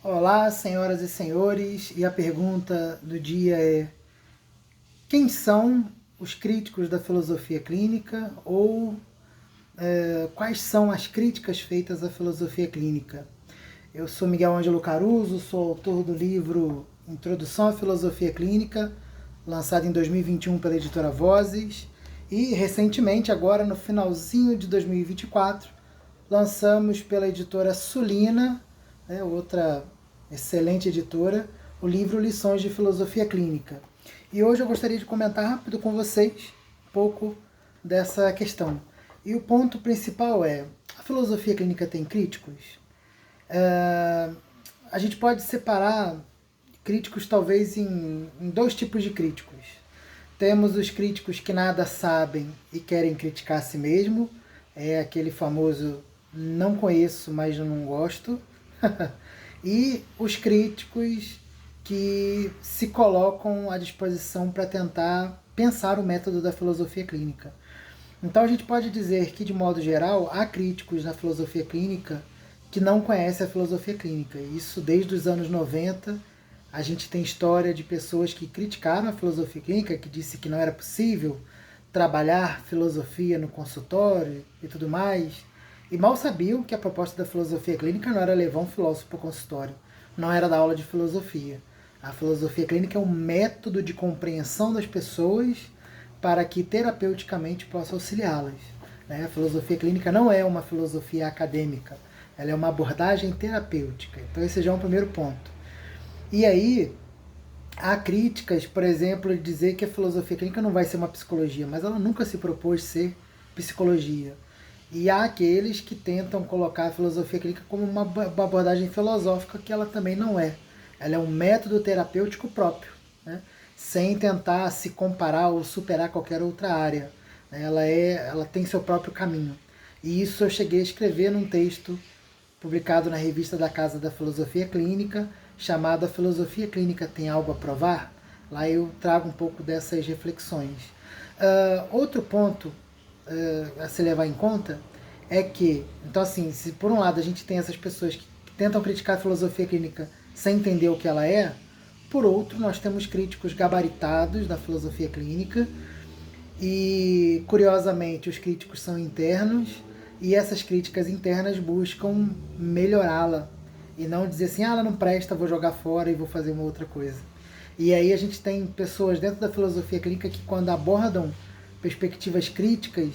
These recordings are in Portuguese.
Olá, senhoras e senhores, e a pergunta do dia é: quem são os críticos da filosofia clínica ou quais são as críticas feitas à filosofia clínica? Eu sou Miguel Ângelo Caruso, sou autor do livro Introdução à Filosofia Clínica, lançado em 2021 pela editora Vozes, e recentemente, agora no finalzinho de 2024, lançamos pela editora Sulina, outra excelente editora, o livro Lições de Filosofia Clínica. E hoje eu gostaria de comentar rápido com vocês um pouco dessa questão. E o ponto principal é: a filosofia clínica tem críticos? A gente pode separar críticos talvez em dois tipos de críticos. Temos os críticos que nada sabem e querem criticar a si mesmo, é aquele famoso não conheço, mas eu não gosto. E os críticos que se colocam à disposição para tentar pensar o método da filosofia clínica. Então a gente pode dizer que, de modo geral, há críticos na filosofia clínica que não conhecem a filosofia clínica. Isso desde os anos 90. A gente tem história de pessoas que criticaram a filosofia clínica, que disse que não era possível trabalhar filosofia no consultório e tudo mais. E mal sabiam que a proposta da filosofia clínica não era levar um filósofo para o consultório, não era dar aula de filosofia. A filosofia clínica é um método de compreensão das pessoas para que terapeuticamente possa auxiliá-las. A filosofia clínica não é uma filosofia acadêmica, ela é uma abordagem terapêutica. Então esse já é um primeiro ponto. E aí, há críticas, por exemplo, de dizer que a filosofia clínica não vai ser uma psicologia, mas ela nunca se propôs ser psicologia. E há aqueles que tentam colocar a filosofia clínica como uma abordagem filosófica, que ela também não é. Ela é um método terapêutico próprio, né? Sem tentar se comparar ou superar qualquer outra área. Ela tem seu próprio caminho. E isso eu cheguei a escrever num texto publicado na revista da Casa da Filosofia Clínica, chamado A Filosofia Clínica Tem Algo a Provar? Lá eu trago um pouco dessas reflexões. Outro ponto a se levar em conta é que, então assim, se por um lado a gente tem essas pessoas que tentam criticar a filosofia clínica sem entender o que ela é, por outro nós temos críticos gabaritados da filosofia clínica e, curiosamente, os críticos são internos e essas críticas internas buscam melhorá-la e não dizer assim, ela não presta, vou jogar fora e vou fazer uma outra coisa. E aí a gente tem pessoas dentro da filosofia clínica que, quando abordam perspectivas críticas,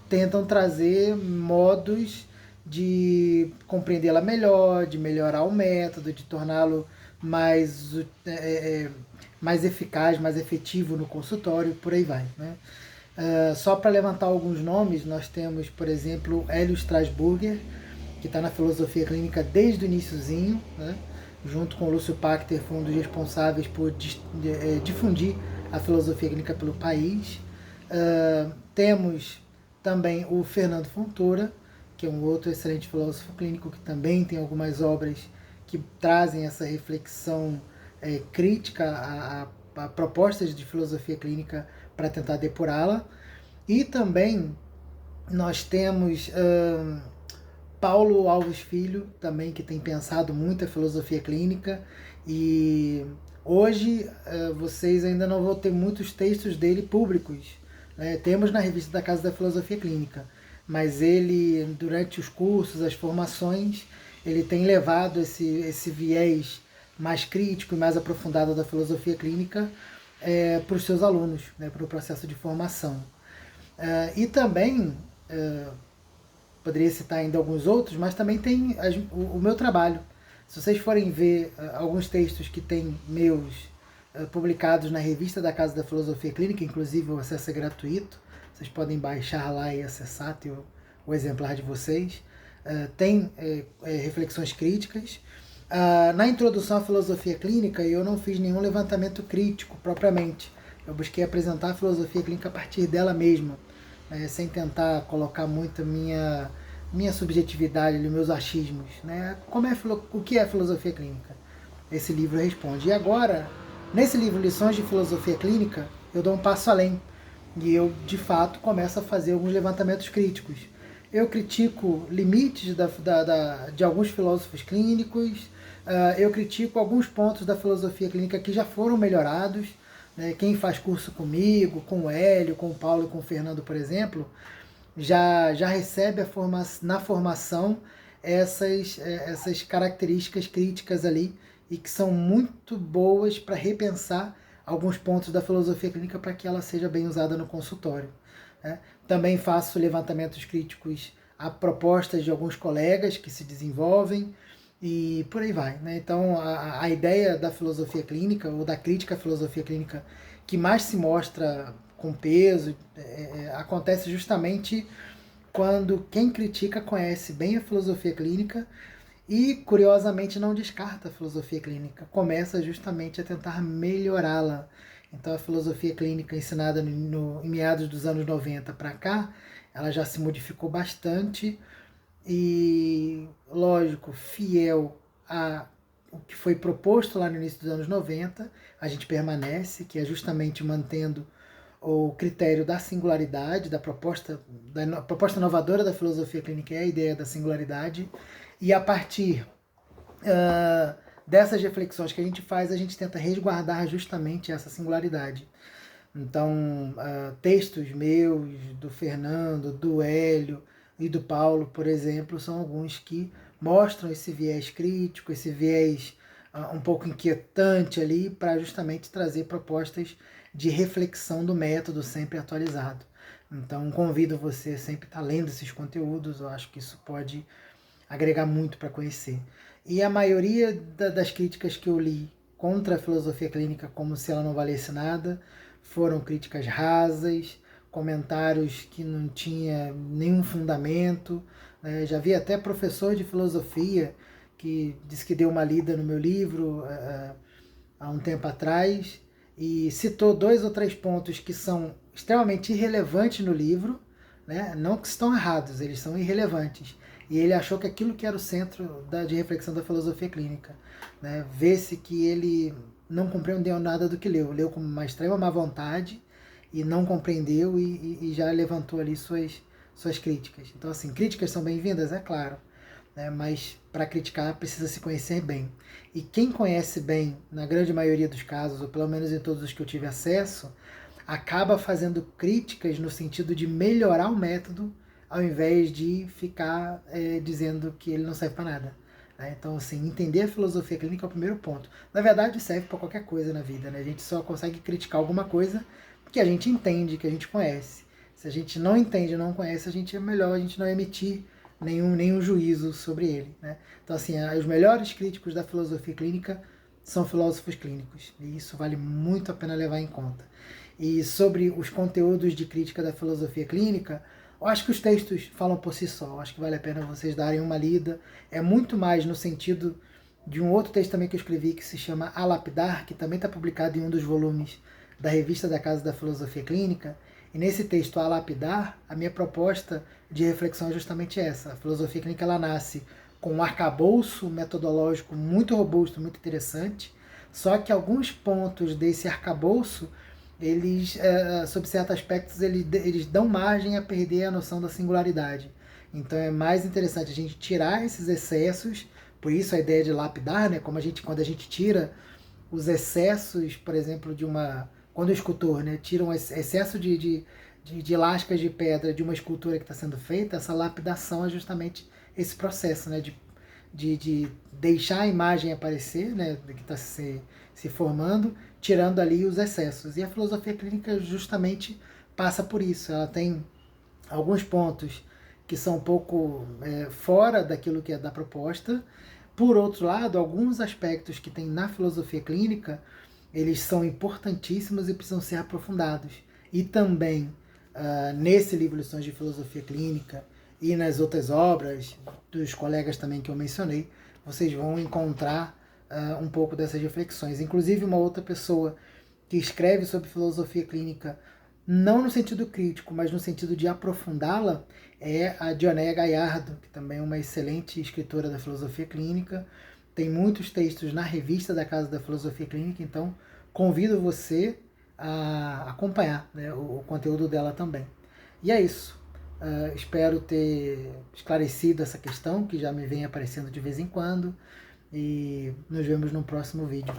tentam trazer modos de compreendê-la melhor, de melhorar o método, de torná-lo mais eficaz, mais efetivo no consultório, por aí vai. Né? Só para levantar alguns nomes, nós temos, por exemplo, Hélio Strasburger, que está na filosofia clínica desde o iniciozinho, né? Junto com o Lúcio Pachter, foi um dos responsáveis por difundir a filosofia clínica pelo país. Temos também o Fernando Fontoura, que é um outro excelente filósofo clínico, que também tem algumas obras que trazem essa reflexão crítica a propostas de filosofia clínica para tentar depurá-la. E também nós temos Paulo Alves Filho, também, que tem pensado muito a filosofia clínica, e hoje vocês ainda não vão ter muitos textos dele públicos. Temos na revista da Casa da Filosofia Clínica, mas ele, durante os cursos, as formações, ele tem levado esse viés mais crítico e mais aprofundado da filosofia clínica para os seus alunos, para o processo de formação. E também, poderia citar ainda alguns outros, mas também tem o meu trabalho. Se vocês forem ver alguns textos que tem meus publicados na revista da Casa da Filosofia Clínica, inclusive o acesso é gratuito, vocês podem baixar lá e acessar, ter o exemplar de vocês. Tem reflexões críticas. Na introdução à filosofia clínica, eu não fiz nenhum levantamento crítico propriamente. Eu busquei apresentar a filosofia clínica a partir dela mesma, sem tentar colocar muito minha subjetividade, meus achismos. O que é filosofia clínica? Esse livro responde. E agora, nesse livro Lições de Filosofia Clínica, eu dou um passo além. E eu, de fato, começo a fazer alguns levantamentos críticos. Eu critico limites de alguns filósofos clínicos, Eu critico alguns pontos da filosofia clínica que já foram melhorados, né? Quem faz curso comigo, com o Hélio, com o Paulo e com o Fernando, por exemplo, já recebe na formação essas características críticas ali e que são muito boas para repensar alguns pontos da filosofia clínica para que ela seja bem usada no consultório, né? Também faço levantamentos críticos a propostas de alguns colegas que se desenvolvem e por aí vai, né? Então a ideia da filosofia clínica ou da crítica à filosofia clínica que mais se mostra com peso acontece justamente quando quem critica conhece bem a filosofia clínica e, curiosamente, não descarta a filosofia clínica, começa justamente a tentar melhorá-la. Então, a filosofia clínica ensinada em meados dos anos 90 para cá, ela já se modificou bastante e, lógico, fiel a o que foi proposto lá no início dos anos 90, a gente permanece, que é justamente mantendo o critério da singularidade, da proposta inovadora da filosofia clínica é a ideia da singularidade, e a partir dessas reflexões que a gente tenta resguardar justamente essa singularidade. Então, textos meus, do Fernando, do Hélio e do Paulo, por exemplo, são alguns que mostram esse viés crítico, esse viés um pouco inquietante ali, para justamente trazer propostas de reflexão do método sempre atualizado. Então, convido você a sempre estar lendo esses conteúdos, eu acho que isso pode agregar muito para conhecer. E a maioria das críticas que eu li contra a filosofia clínica, como se ela não valesse nada, foram críticas rasas, comentários que não tinha nenhum fundamento, né? Já vi até professor de filosofia que disse que deu uma lida no meu livro há um tempo atrás e citou 2 ou 3 pontos que são extremamente irrelevantes no livro, né? Não que estão errados, eles são irrelevantes. E ele achou que aquilo que era o centro de reflexão da filosofia clínica, né? Vê-se que ele não compreendeu nada do que leu com uma extrema má vontade e não compreendeu e já levantou ali suas críticas. Então, assim, críticas são bem-vindas, é claro, né? Mas para criticar precisa se conhecer bem. E quem conhece bem, na grande maioria dos casos, ou pelo menos em todos os que eu tive acesso, acaba fazendo críticas no sentido de melhorar o método, ao invés de ficar dizendo que ele não serve para nada. Né? Então, assim, entender a filosofia clínica é o primeiro ponto. Na verdade, serve para qualquer coisa na vida. Né? A gente só consegue criticar alguma coisa que a gente entende, que a gente conhece. Se a gente não entende, não conhece, é melhor a gente não emitir nenhum juízo sobre ele. Né? Então, assim, os melhores críticos da filosofia clínica são filósofos clínicos. E isso vale muito a pena levar em conta. E sobre os conteúdos de crítica da filosofia clínica, eu acho que os textos falam por si só. Eu acho que vale a pena vocês darem uma lida. É muito mais no sentido de um outro texto também que eu escrevi que se chama A Lapidar, que também está publicado em um dos volumes da revista da Casa da Filosofia Clínica. E nesse texto, A Lapidar, a minha proposta de reflexão é justamente essa. A filosofia clínica ela nasce com um arcabouço metodológico muito robusto, muito interessante, só que alguns pontos desse arcabouço eles, sob certos aspectos, eles dão margem a perder a noção da singularidade. Então é mais interessante a gente tirar esses excessos, por isso a ideia de lapidar, né? Quando a gente tira os excessos, por exemplo, quando o escultor, né, tira um excesso de lascas de pedra de uma escultura que está sendo feita, essa lapidação é justamente esse processo, né, de deixar a imagem aparecer, né, que está se formando, tirando ali os excessos. E a filosofia clínica justamente passa por isso. Ela tem alguns pontos que são um pouco fora daquilo que é da proposta. Por outro lado, alguns aspectos que tem na filosofia clínica, eles são importantíssimos e precisam ser aprofundados. E também, nesse livro Lições de Filosofia Clínica e nas outras obras dos colegas também que eu mencionei, vocês vão encontrar um pouco dessas reflexões. Inclusive, uma outra pessoa que escreve sobre filosofia clínica, não no sentido crítico, mas no sentido de aprofundá-la, é a Dionéia Galhardo, que também é uma excelente escritora da filosofia clínica. Tem muitos textos na revista da Casa da Filosofia Clínica, então convido você a acompanhar, né, o conteúdo dela também. E é isso. Espero ter esclarecido essa questão, que já me vem aparecendo de vez em quando. e nos vemos no próximo vídeo.